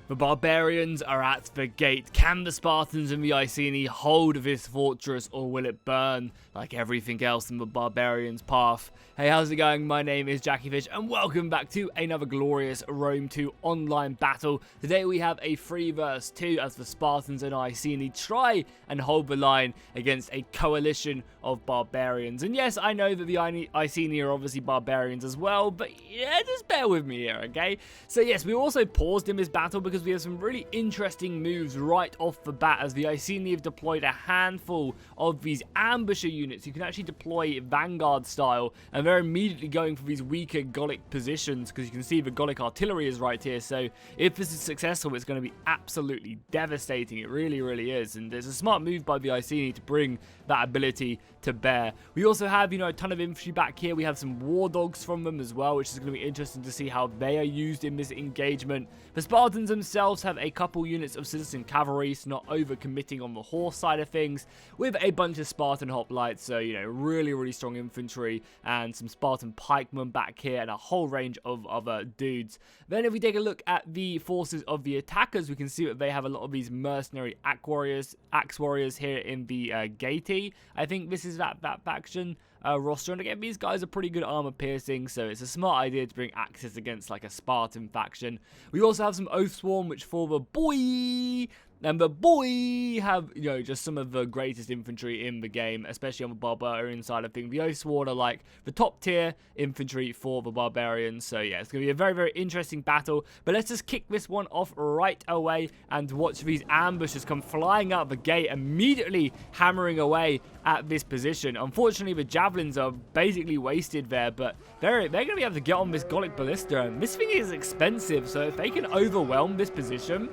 The Barbarians are at the gate. Can the Spartans and the Iceni hold this fortress, or will it burn like everything else in the Barbarians' path? Hey, how's it going? My name is Jackie Fish, and welcome back to another glorious Rome 2 online battle. Today we have a 3 vs 2 as the Spartans and Iceni try and hold the line against a coalition of Barbarians. And yes, I know that the Iceni are obviously Barbarians as well, but yeah, just bear with me here, okay? So yes, we also paused in this battle because we have some really interesting moves right off the bat, as the Iceni have deployed a handful of these ambusher units who can actually deploy Vanguard style, and they're immediately going for these weaker Gallic positions because you can see the Gallic artillery is right here. So if this is successful, it's going to be absolutely devastating. It really, really is, and there's a smart move by the Iceni to bring that ability to bear. We also have, a ton of infantry back here. We have some war dogs from them as well, which is going to be interesting to see how they are used in this engagement. The Spartans themselves have a couple units of citizen cavalry, so not over committing on the horse side of things, with a bunch of Spartan hoplites, so really, really strong infantry, and some Spartan pikemen back here, and a whole range of other dudes. Then if we take a look at the forces of the attackers, we can see that they have a lot of these mercenary axe warriors here in the Gaiety. I think this is that faction roster, and again, these guys are pretty good armor piercing, so it's a smart idea to bring axes against like a Spartan faction. We also have some Oathsworn, which for the boy, and the boy have, just some of the greatest infantry in the game, especially on the Barbarian side of things. The Oathsworn are like the top tier infantry for the Barbarians. So yeah, it's going to be a very, very interesting battle. But let's just kick this one off right away and watch these ambushers come flying out the gate, immediately hammering away at this position. Unfortunately, the javelins are basically wasted there, but they're going to be able to get on this Gallic ballista. And this thing is expensive, so if they can overwhelm this position,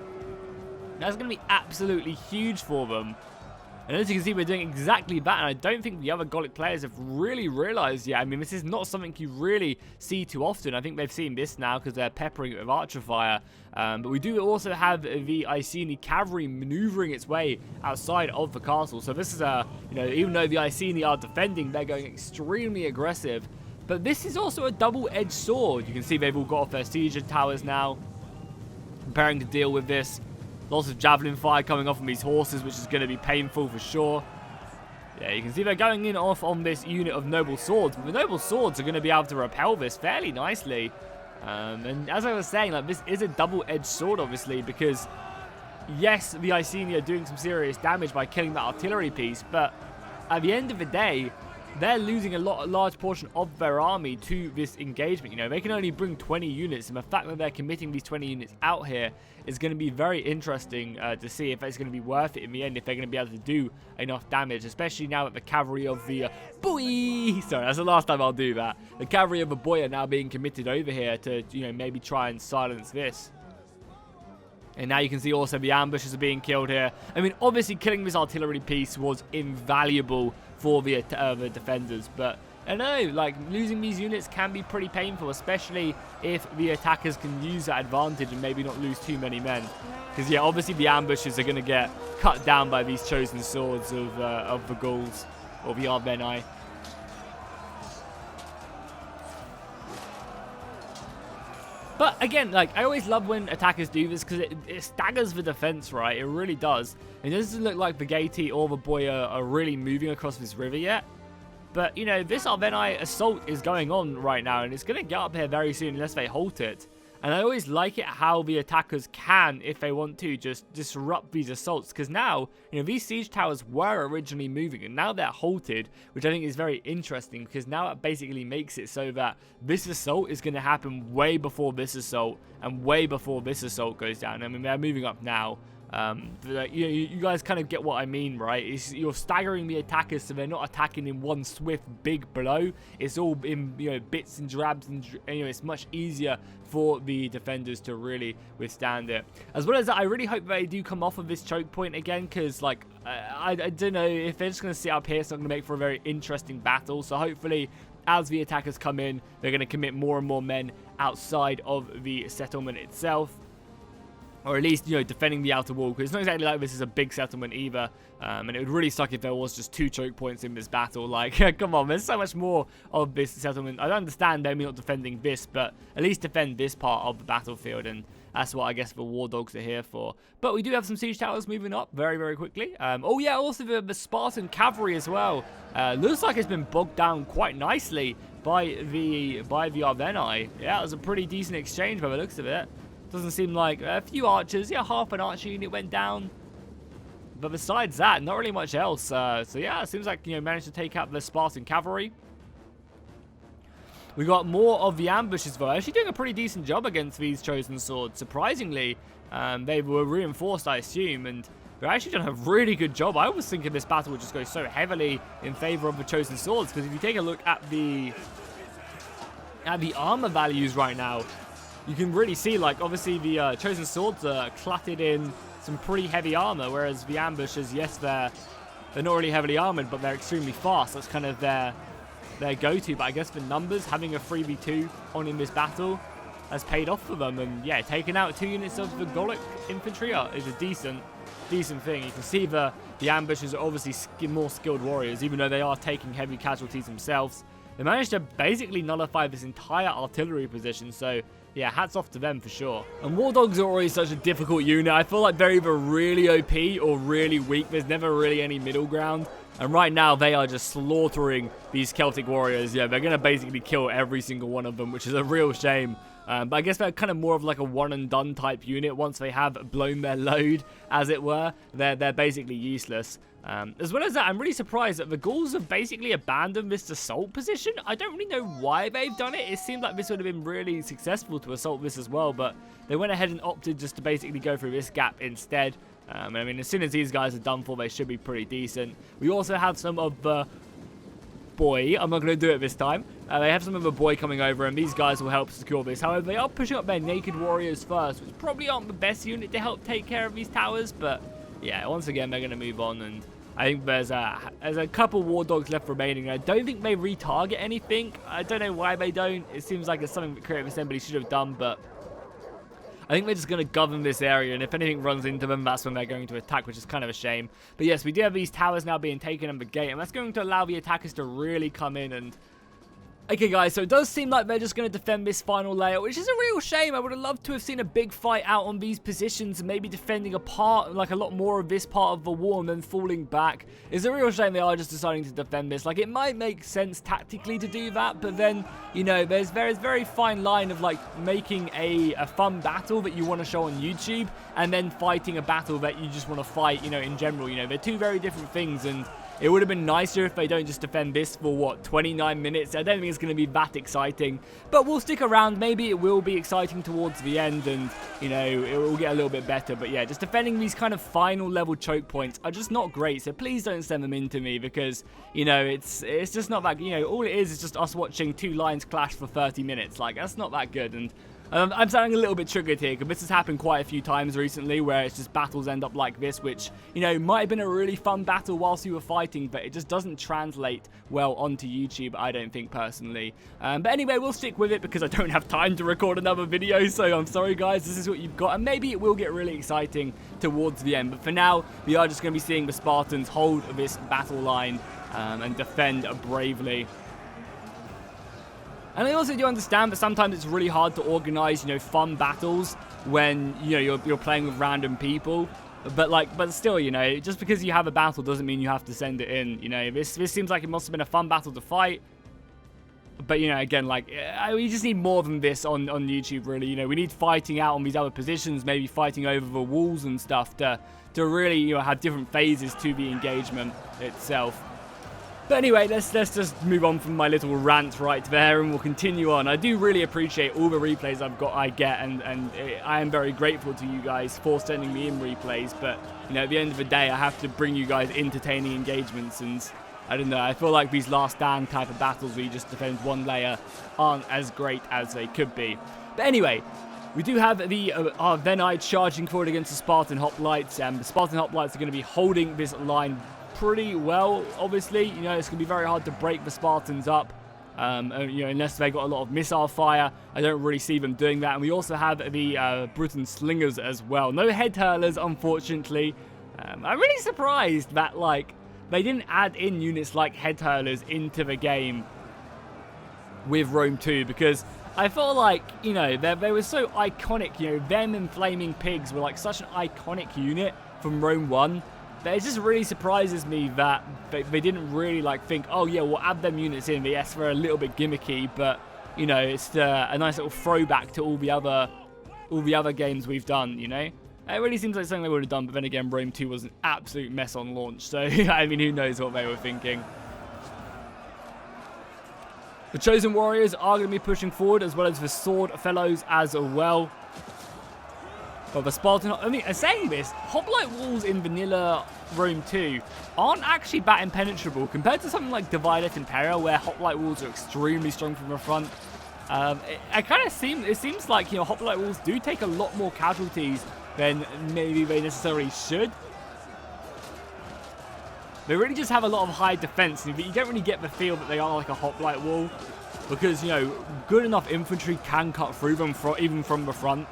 that's going to be absolutely huge for them. And as you can see, we're doing exactly that, and I don't think the other Gallic players have really realized yet. I mean, this is not something you really see too often. I think they've seen this now because they're peppering it with archer fire. But we do also have the Iceni cavalry maneuvering its way outside of the castle. So this is even though the Iceni are defending, they're going extremely aggressive. But this is also a double-edged sword. You can see they've all got off their siege towers now, preparing to deal with this. Lots of javelin fire coming off from these horses, which is going to be painful for sure. Yeah, you can see they're going in off on this unit of noble swords. But the noble swords are going to be able to repel this fairly nicely. And as I was saying, this is a double-edged sword, obviously, because yes, the Iceni are doing some serious damage by killing that artillery piece, but at the end of the day, they're losing a large portion of their army to this engagement. They can only bring 20 units, and the fact that they're committing these 20 units out here is going to be very interesting to see if it's going to be worth it in the end, if they're going to be able to do enough damage, especially now that the cavalry of the boy, sorry, that's the last time I'll do that. The cavalry of the boy are now being committed over here to, maybe try and silence this. And now you can see also the ambushers are being killed here. I mean, obviously killing this artillery piece was invaluable for the defenders, but I know, losing these units can be pretty painful, especially if the attackers can use that advantage and maybe not lose too many men. Because yeah, obviously the ambushers are going to get cut down by these chosen swords of the Gauls, or the Iceni. But again, I always love when attackers do this because it staggers the defense, right? It really does. It doesn't look like the Gaiety or the boy are really moving across this river yet. But, this Iceni assault is going on right now, and it's going to get up here very soon unless they halt it. And I always like it how the attackers can, if they want to, just disrupt these assaults. Because now, these siege towers were originally moving, and now they're halted, which I think is very interesting. Because now it basically makes it so that this assault is going to happen way before this assault, and way before this assault goes down. I mean, they're moving up now. You guys kind of get what I mean, right? You're staggering the attackers so they're not attacking in one swift big blow. It's all in bits and drabs, and it's much easier for the defenders to really withstand it. As well as that, I really hope they do come off of this choke point again, because I don't know if they're just going to sit up here. It's not going to make for a very interesting battle. So hopefully, as the attackers come in, they're going to commit more and more men outside of the settlement itself. Or at least, defending the outer wall. Because it's not exactly like this is a big settlement either. And it would really suck if there was just 2 choke points in this battle. Come on, there's so much more of this settlement. I don't understand them not defending this, but at least defend this part of the battlefield. And That's what I guess the war dogs are here for. But we do have some siege towers moving up very, very quickly. Oh yeah, also the Spartan cavalry as well. Looks like it's been bogged down quite nicely by the Iceni. Yeah, it was a pretty decent exchange by the looks of it. Doesn't seem like a few archers. Yeah, half an archer unit went down. But besides that, not really much else. So yeah, it seems like, managed to take out the Spartan cavalry. We got more of the ambushes, though. Actually doing a pretty decent job against these chosen swords. Surprisingly, they were reinforced, I assume, and they're actually done a really good job. I was thinking this battle would just go so heavily in favor of the chosen swords, because if you take a look at the armor values right now, you can really see, like, obviously the chosen swords are clattered in some pretty heavy armor, whereas the ambushers, yes, they're not really heavily armored, but they're extremely fast. That's kind of their go-to. But I guess the numbers, having a 3v2 on in this battle has paid off for them. And yeah, taking out 2 units of the Gallic infantry is a decent thing. You can see the ambushers are obviously more skilled warriors, even though they are taking heavy casualties themselves. They managed to basically nullify this entire artillery position, so yeah, hats off to them for sure. And war dogs are always such a difficult unit. I feel like they're either really OP or really weak. There's never really any middle ground. And right now, they are just slaughtering these Celtic warriors. Yeah, they're going to basically kill every single one of them, which is a real shame. But I guess they're kind of more of like a one-and-done type unit. Once they have blown their load, as it were, they're basically useless. As well as that, I'm really surprised that the Gauls have basically abandoned this assault position. I don't really know why they've done it. It seemed like this would have been really successful to assault this as well, but they went ahead and opted just to basically go through this gap instead. I mean, as soon as these guys are done for, they should be pretty decent. We also have some of the boy. I'm not going to do it this time. They have some of the boy coming over, and these guys will help secure this. However, they are pushing up their naked warriors first, which probably aren't the best unit to help take care of these towers, but yeah, once again, they're going to move on, and I think there's a couple war dogs left remaining. I don't think they retarget anything. I don't know why they don't. It seems like it's something that Creative Assembly should have done, but I think they're just going to govern this area, and if anything runs into them, that's when they're going to attack, which is kind of a shame. But yes, we do have these towers now being taken on the gate, and that's going to allow the attackers to really come in and... Okay, guys, so it does seem like they're just going to defend this final layer, which is a real shame. I would have loved to have seen a big fight out on these positions and maybe defending a part, like a lot more of this part of the war and then falling back. It's a real shame they are just deciding to defend this. Like, it might make sense tactically to do that, but then, you know, there's very fine line of, like, making a fun battle that you want to show on YouTube and then fighting a battle that you just want to fight, you know, in general. You know, they're two very different things, and it would have been nicer if they don't just defend this for, what, 29 minutes? I don't think it's going to be that exciting. But we'll stick around. Maybe it will be exciting towards the end and, you know, it will get a little bit better. But yeah, just defending these kind of final level choke points are just not great. So please don't send them in to me because, you know, it's just not that, you know, all it is just us watching two lines clash for 30 minutes. Like, that's not that good. And I'm sounding a little bit triggered here because this has happened quite a few times recently where it's just battles end up like this, which, you know, might have been a really fun battle whilst you were fighting, but it just doesn't translate well onto YouTube, I don't think, personally. But anyway, we'll stick with it because I don't have time to record another video, so I'm sorry, guys, this is what you've got, and maybe it will get really exciting towards the end. But for now, we are just going to be seeing the Spartans hold this battle line and defend bravely. And I also do understand that sometimes it's really hard to organize, you know, fun battles when, you know, you're playing with random people. But still, you know, just because you have a battle doesn't mean you have to send it in. You know, this seems like it must have been a fun battle to fight. But, you know, again, like, we just need more than this on YouTube, really. You know, we need fighting out on these other positions, maybe fighting over the walls and stuff to really, you know, have different phases to the engagement itself. But anyway, let's just move on from my little rant right there, and we'll continue on. I do really appreciate all the replays I get, and I am very grateful to you guys for sending me in replays. But, you know, at the end of the day, I have to bring you guys entertaining engagements, and I don't know, I feel like these last stand type of battles where you just defend one layer aren't as great as they could be. But anyway, we do have the Iceni charging forward against the Spartan hoplites, and the Spartan hoplites are going to be holding this line pretty well. Obviously, you know, it's going to be very hard to break the Spartans up, you know, unless they got a lot of missile fire. I don't really see them doing that. And we also have the Briton Slingers as well. No head hurlers, unfortunately. I'm really surprised that, like, they didn't add in units like head hurlers into the game with Rome 2, because I felt like, you know, they were so iconic. You know, them and Flaming Pigs were like such an iconic unit from Rome 1. But it just really surprises me that they didn't really like think, oh yeah, we'll add them units in. But yes, they're a little bit gimmicky, but you know, it's a nice little throwback to all the other games we've done. You know, it really seems like something they would have done. But then again, Rome 2 was an absolute mess on launch. So I mean, who knows what they were thinking. The Chosen Warriors are going to be pushing forward, as well as the Sword Fellows as well. But the Spartan... I mean, saying this, Hoplite walls in vanilla Rome 2 aren't actually that impenetrable compared to something like Divided Imperial, where Hoplite walls are extremely strong from the front. It seems like, you know, Hoplite walls do take a lot more casualties than maybe they necessarily should. They really just have a lot of high defense, but you don't really get the feel that they are like a hoplite wall, because, you know, good enough infantry can cut through them even from the front.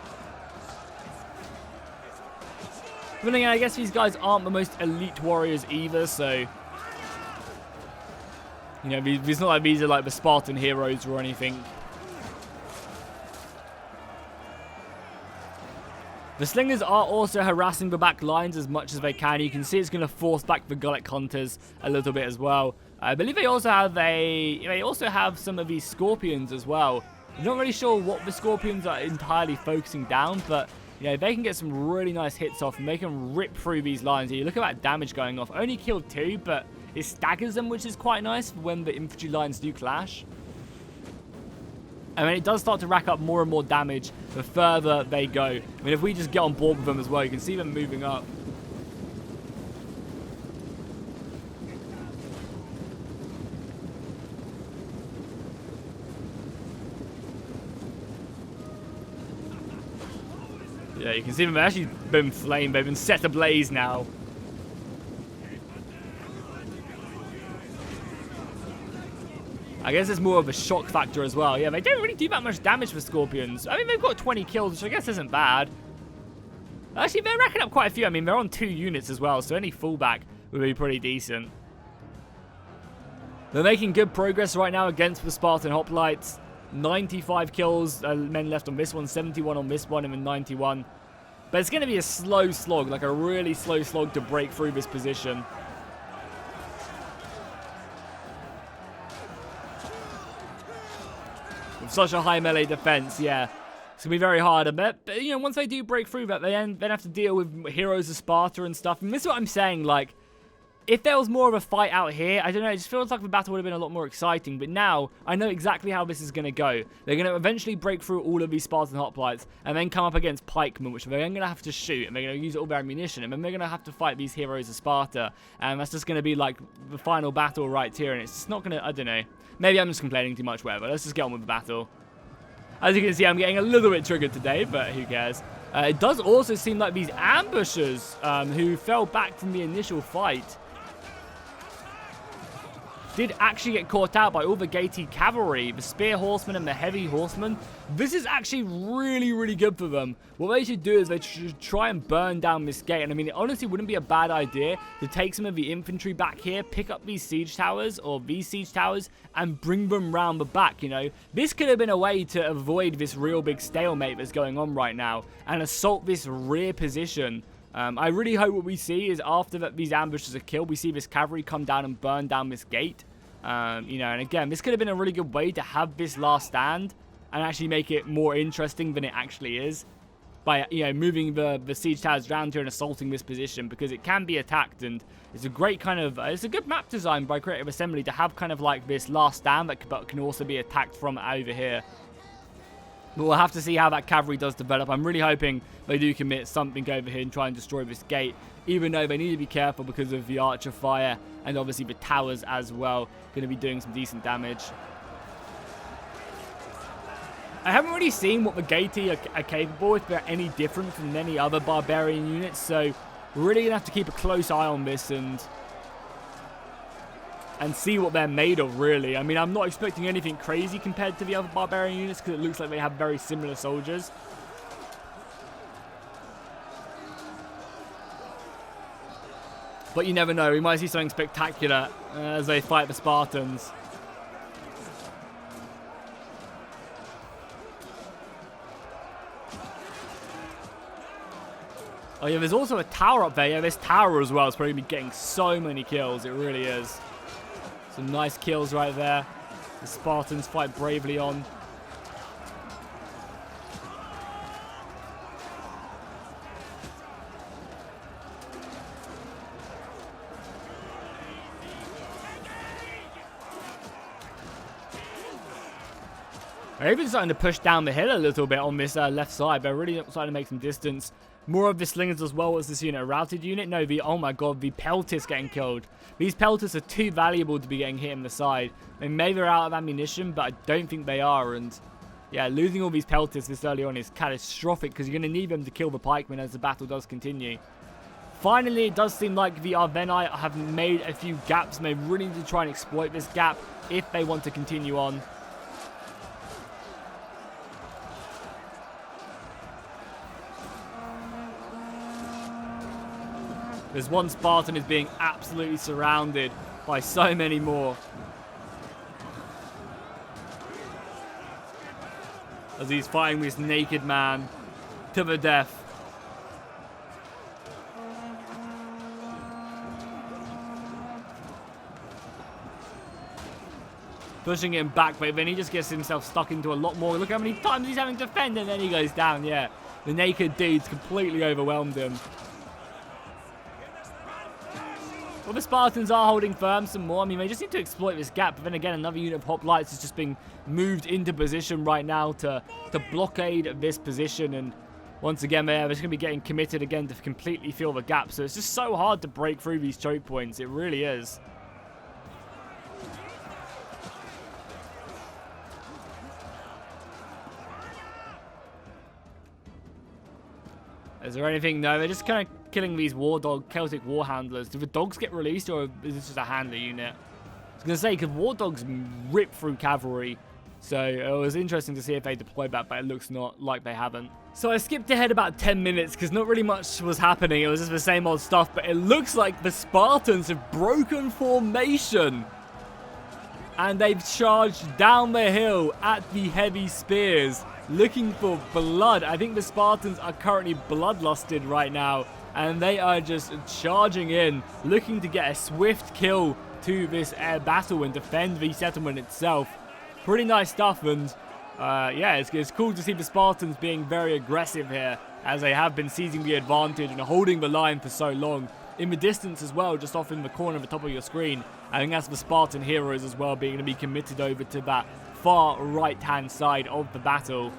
But then again, I guess these guys aren't the most elite warriors either, so, you know, it's not like these are like the Spartan heroes or anything. The Slingers are also harassing the back lines as much as they can. You can see it's going to force back the Gullet Hunters a little bit as well. I believe they also have some of these Scorpions as well. I'm not really sure what the Scorpions are entirely focusing down, but you know, they can get some really nice hits off and they can rip through these lines. You look at that damage going off. Only killed 2, but it staggers them, which is quite nice when the infantry lines do clash. And then it does start to rack up more and more damage the further they go. I mean, if we just get on board with them as well, you can see them moving up. Yeah, you can see them actually been flamed. They've been set ablaze now. I guess it's more of a shock factor as well. Yeah, they don't really do that much damage for Scorpions. I mean, they've got 20 kills, which I guess isn't bad. Actually, they're racking up quite a few. I mean, they're on 2 units as well, so any fallback would be pretty decent. They're making good progress right now against the Spartan Hoplites. 95 kills, men left on this one, 71 on this one, and then 91. But it's going to be a slow slog, like a really slow slog to break through this position. With such a high melee defense, yeah, it's going to be very hard. But, you know, once they do break through that, they then have to deal with Heroes of Sparta and stuff. And this is what I'm saying, like, if there was more of a fight out here, I don't know, it just feels like the battle would have been a lot more exciting. But now, I know exactly how this is going to go. They're going to eventually break through all of these Spartan hoplites, and then come up against pikemen, which they're going to have to shoot, and they're going to use all their ammunition, and then they're going to have to fight these Heroes of Sparta. And that's just going to be, like, the final battle right here, and it's just not going to, I don't know. Maybe I'm just complaining too much, whatever. Let's just get on with the battle. As you can see, I'm getting a little bit triggered today, but who cares? It does also seem like these ambushers who fell back from the initial fight did actually get caught out by all the gated cavalry, the spear horsemen and the heavy horsemen. This is actually really, really good for them. What they should do is they should try and burn down this gate. And I mean, it honestly wouldn't be a bad idea to take some of the infantry back here, pick up these siege towers or these siege towers and bring them round the back, you know. This could have been a way to avoid this real big stalemate that's going on right now and assault this rear position. I really hope what we see is after these ambushes are killed, we see this cavalry come down and burn down this gate. You know, and again, this could have been a really good way to have this last stand and actually make it more interesting than it actually is by, you know, moving the siege towers around here and assaulting this position, because it can be attacked, and it's a great kind of, it's a good map design by Creative Assembly to have kind of like this last stand that but can also be attacked from over here. But we'll have to see how that cavalry does develop. I'm really hoping they do commit something over here and try and destroy this gate, even though they need to be careful because of the archer fire and obviously the towers as well, going to be doing some decent damage. I haven't really seen what the Gaeti are capable with, if they're any different from any other barbarian units, so we're really going to have to keep a close eye on this and see what they're made of, really. I mean, I'm not expecting anything crazy compared to the other barbarian units, because it looks like they have very similar soldiers. But you never know, we might see something spectacular as they fight the Spartans. Oh yeah, there's also a tower up there. Yeah, this tower as well is probably going to be getting so many kills. It really is. Some nice kills right there. The Spartans fight bravely on. They're even starting to push down the hill a little bit on this left side. They're really starting to make some distance. More of the slingers as well. What's this unit? A routed unit? No, oh my god, the pelters getting killed. These pelters are too valuable to be getting hit in the side. And maybe they're out of ammunition, but I don't think they are. And yeah, losing all these pelters this early on is catastrophic because you're going to need them to kill the pikemen as the battle does continue. Finally, it does seem like the Iceni have made a few gaps, and they really need to try and exploit this gap if they want to continue on. There's one Spartan is being absolutely surrounded by so many more. As he's fighting this naked man to the death. Pushing him back, but then he just gets himself stuck into a lot more. Look how many times he's having to defend, and then he goes down, yeah. The naked dude's completely overwhelmed him. Well, the Spartans are holding firm some more. I mean, they just need to exploit this gap. But then again, another unit of hoplites is just being moved into position right now to blockade this position. And once again, they're just going to be getting committed again to completely fill the gap. So it's just so hard to break through these choke points. It really is. Is there anything? No, they're just kind of killing these Celtic war handlers. Do the dogs get released, or is this just a handler unit? I was going to say, because war dogs rip through cavalry. So it was interesting to see if they deployed that, but it looks not like they haven't. So I skipped ahead about 10 minutes because not really much was happening. It was just the same old stuff, but it looks like the Spartans have broken formation. And they've charged down the hill at the heavy spears, looking for blood. I think the Spartans are currently bloodlusted right now, and they are just charging in, looking to get a swift kill to this battle and defend the settlement itself. Pretty nice stuff, and yeah, it's cool to see the Spartans being very aggressive here, as they have been seizing the advantage and holding the line for so long. In the distance as well, just off in the corner of the top of your screen, I think that's the Spartan heroes as well, being going to be committed over to that far right-hand side of the battle.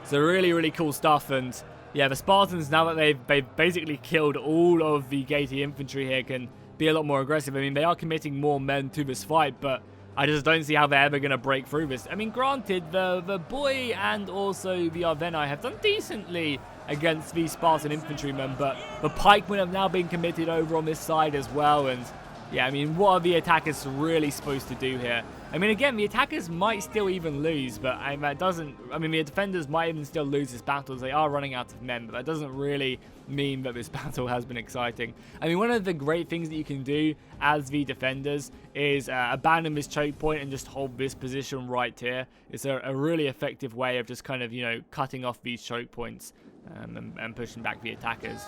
So really, really cool stuff. And yeah, the Spartans, now that they've basically killed all of the Gaeti infantry here, can be a lot more aggressive. I mean, they are committing more men to this fight, but I just don't see how they're ever going to break through this. I mean, granted, the boy and also the Iceni have done decently against these Spartan infantrymen, but the pikemen have now been committed over on this side as well. And yeah, I mean, what are the attackers really supposed to do here? I mean, again, the attackers might still even lose, but that doesn't... I mean, the defenders might even still lose this battle as they are running out of men, but that doesn't really mean that this battle has been exciting. I mean, one of the great things that you can do as the defenders is abandon this choke point and just hold this position right here. It's a really effective way of just kind of, you know, cutting off these choke points and pushing back the attackers.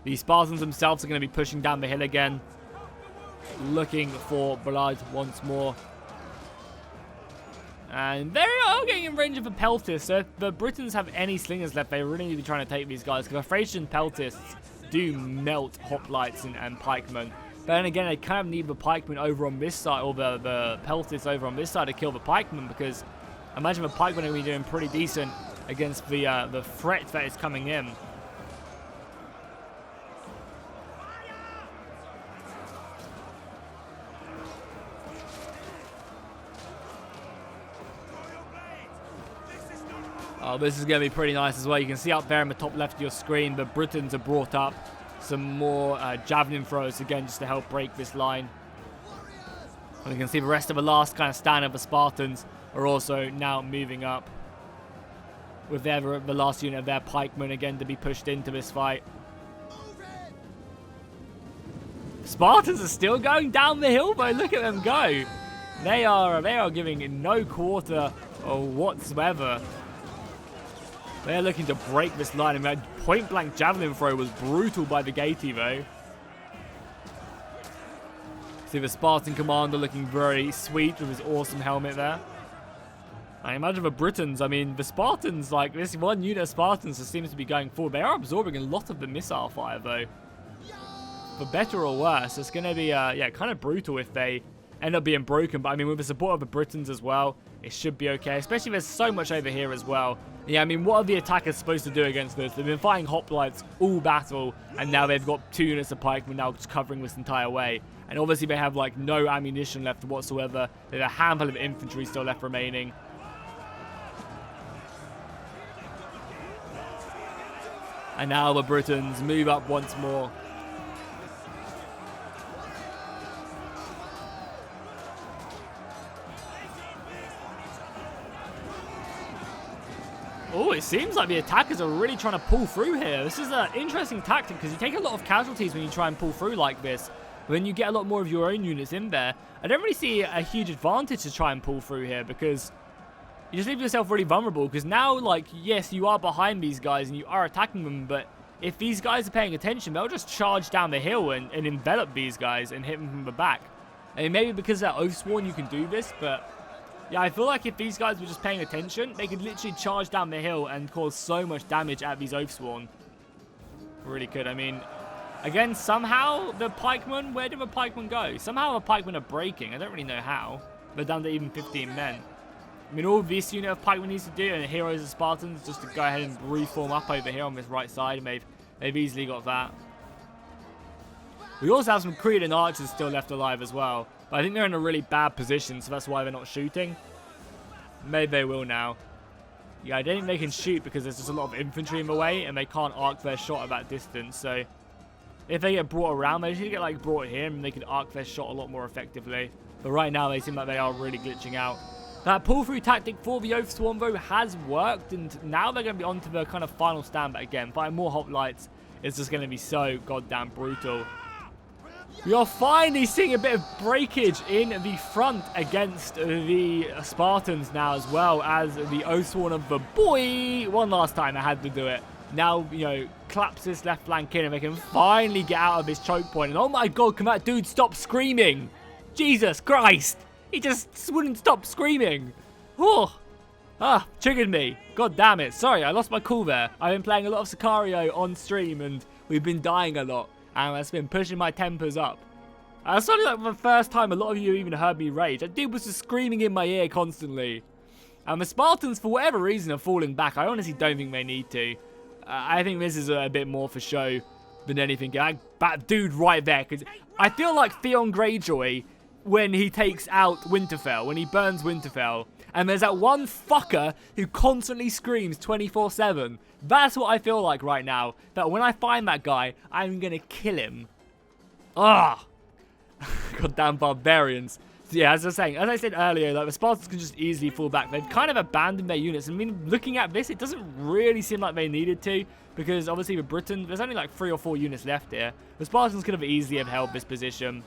The Spartans themselves are going to be pushing down the hill again, looking for blood once more. And they are getting in range of a peltist, so if the Britons have any slingers left, they really need to be trying to take these guys, because the Thracian peltists do melt hoplites and pikemen. But then again, they kind of need the pikemen over on this side, or the peltists over on this side to kill the pikemen, because I imagine the pikemen are going to be doing pretty decent against the threat that is coming in. Oh, this is going to be pretty nice as well. You can see up there in the top left of your screen, the Britons have brought up some more javelin throws again, just to help break this line. And you can see the rest of the last kind of stand of the Spartans are also now moving up, with the last unit of their pikemen again to be pushed into this fight. Spartans are still going down the hill, though. Look at them go. They are giving no quarter or whatsoever. They're looking to break this line. And that point-blank javelin throw was brutal by the Gaety, though. See the Spartan commander looking very sweet with his awesome helmet there. I imagine the Britons, I mean, the Spartans, like, this one unit of Spartans that seems to be going forward. They are absorbing a lot of the missile fire, though. For better or worse, it's going to be, yeah, kind of brutal if they end up being broken. But, I mean, with the support of the Britons as well, it should be okay. Especially there's so much over here as well. Yeah, I mean, what are the attackers supposed to do against this? They've been fighting hoplites all battle, and now they've got 2 units of pikemen now just covering this entire way. And obviously they have, like, no ammunition left whatsoever. There's a handful of infantry still left remaining. And now the Britons move up once more. Oh, it seems like the attackers are really trying to pull through here. This is an interesting tactic because you take a lot of casualties when you try and pull through like this. When you get a lot more of your own units in there, I don't really see a huge advantage to try and pull through here because you just leave yourself really vulnerable. Because now, like, yes, you are behind these guys and you are attacking them, but if these guys are paying attention, they'll just charge down the hill and envelop these guys and hit them from the back. I mean, maybe because they're Oathsworn you can do this, but yeah, I feel like if these guys were just paying attention, they could literally charge down the hill and cause so much damage at these Oathsworn. Really could. I mean, again, somehow the pikemen, where did the pikemen go? Somehow the pikemen are breaking. I don't really know how. They're down to even 15 men. I mean, all this unit of pikemen needs to do, and the heroes of Spartans, just to go ahead and reform up over here on this right side. And they've easily got that. We also have some Cretan archers still left alive as well. But I think they're in a really bad position, so that's why they're not shooting. Maybe they will now. Yeah, I don't think they can shoot because there's just a lot of infantry in the way, and they can't arc their shot at that distance. So if they get brought around, they should get like brought here, and they could arc their shot a lot more effectively. But right now, they seem like they are really glitching out. That pull-through tactic for the Oathsworn, though, has worked, and now they're going to be on to the kind of final stand. But again, fighting more hoplites is just going to be so goddamn brutal. We are finally seeing a bit of breakage in the front against the Spartans now, as well as the Oathsworn of the boy. One last time, I had to do it. Now, you know, claps this left flank in and they can finally get out of this choke point. And oh my god, can that dude stop screaming? Jesus Christ. He just wouldn't stop screaming. Oh. Ah, triggered me. God damn it. Sorry, I lost my cool there. I've been playing a lot of Sicario on stream and we've been dying a lot. And that's been pushing my tempers up. That's only like the first time a lot of you even heard me rage. That dude was just screaming in my ear constantly. And the Spartans, for whatever reason, are falling back. I honestly don't think they need to. I think this is a bit more for show than anything. That dude right there. Cause I feel like Theon Greyjoy when he takes out Winterfell, when he burns Winterfell. And there's that one fucker who constantly screams 24/7. That's what I feel like right now. That when I find that guy, I'm going to kill him. Ah! Goddamn barbarians. So yeah, as I was saying, as I said earlier, like the Spartans can just easily fall back. They've kind of abandoned their units. I mean, looking at this, it doesn't really seem like they needed to. Because obviously with Britain, there's only like 3 or 4 units left here. The Spartans could have easily have held this position.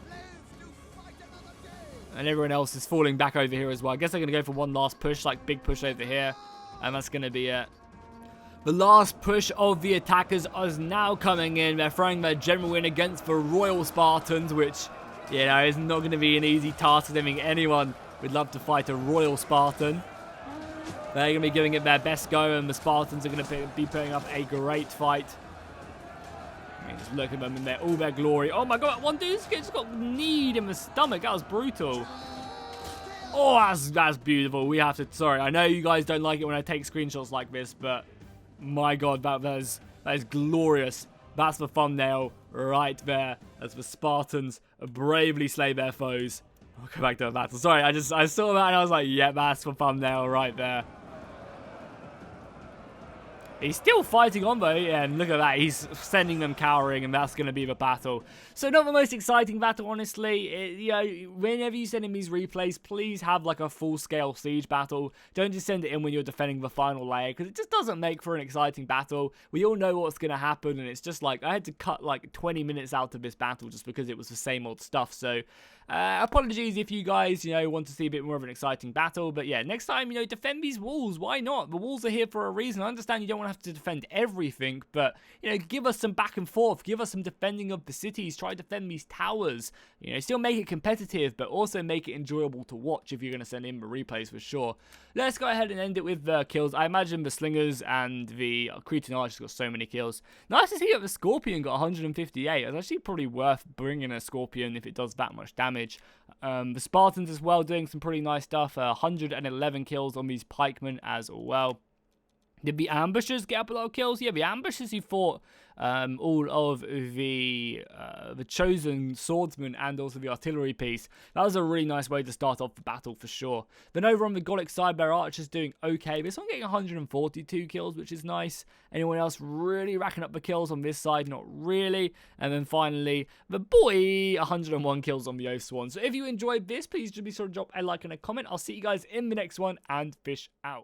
And everyone else is falling back over here as well. I guess they're going to go for one last push, like big push over here. And that's going to be it. The last push of the attackers is now coming in. They're throwing their general in against the Royal Spartans, which, you know, is not going to be an easy task. I don't think anyone would love to fight a Royal Spartan. They're going to be giving it their best go, and the Spartans are going to be putting up a great fight. I mean, just look at them in all their glory. Oh my god, one dude's just got kneed in the stomach. That was brutal. Oh, that's beautiful. We have to... Sorry, I know you guys don't like it when I take screenshots like this, but my god, that is glorious. That's the thumbnail right there as the Spartans bravely slay their foes. I'll go back to the battle. Sorry, I saw that and I was like, yeah, that's the thumbnail right there. He's still fighting on though, yeah, and look at that, he's sending them cowering, and that's going to be the battle. So not the most exciting battle, honestly. You know, whenever you send in these replays, please have like a full-scale siege battle. Don't just send it in when you're defending the final layer, because it just doesn't make for an exciting battle. We all know what's going to happen, and it's just like, I had to cut like 20 minutes out of this battle just because it was the same old stuff. So Apologies if you guys, want to see a bit more of an exciting battle. But yeah, next time, defend these walls. Why not? The walls are here for a reason. I understand you don't want to have to defend everything, but, give us some back and forth. Give us some defending of the cities. Try to defend these towers. Still make it competitive, but also make it enjoyable to watch if you're going to send in the replays for sure. Let's go ahead and end it with the kills. I imagine the Slingers and the Cretan Archers got so many kills. Nice to see that the Scorpion got 158. It's actually probably worth bringing a Scorpion if it does that much damage. The Spartans as well doing some pretty nice stuff. 111 kills on these pikemen as well. Did the ambushers get up a lot of kills? Yeah, the ambushers who fought all of the chosen swordsmen and also the artillery piece. That was a really nice way to start off the battle for sure. Then over on the Gallic side, their archers doing okay. This one getting 142 kills, which is nice. Anyone else really racking up the kills on this side? Not really. And then finally, the boy, 101 kills on the Oath Swan. So if you enjoyed this, please just be sure to drop a like and a comment. I'll see you guys in the next one, and fish out.